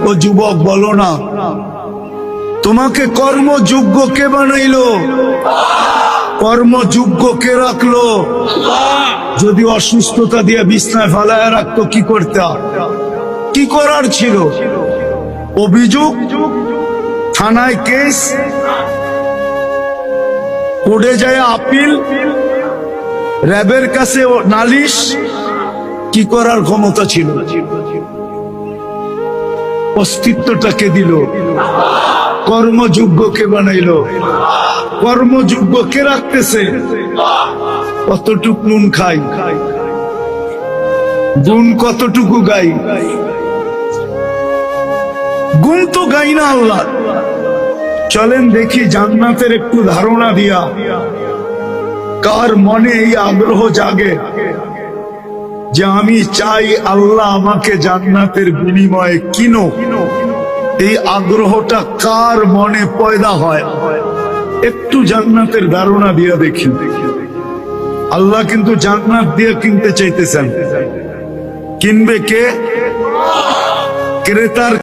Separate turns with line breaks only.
ও যুবক বলো না, তোমাকে কর্মযোগ্য কে বানাইলো? কর্মযোগ্য কে রাখলো? যদি অসুস্থতা দিয়ে বিছনায় ফালায় রাখতো কি করতে? কি করার ছিল? অভিযোগ, থানায় কেস, কোর্টে যায় আপিল, র্যাবের কাছে নালিশ, কি করার ক্ষমতা ছিল? অস্তিত্বটাকে দিল। কর্মযোগ্যকে বানাইলো। কর্মযোগ্য কে রাখতেছে? কতটুক নুন খাই, গুণ কতটুকু গাই? গুণ তো গাই না আল্লাহ। চলেন দেখি জান্নাতের একটু ধারণা দিয়া কার মনে এই আগ্রহ জাগে যে আমি চাই আল্লাহ আমাকে জান্নাতের বিনিময়ে কিনো। এই আগ্রহটা কার মনে পয়দা হয়? একটু জান্নাতের ধারণা দিয়া দেখি। আল্লাহ কিন্তু জান্নাত দিয়ে কিনতে চাইতেছেন। কিনবে কে? ক্রেতার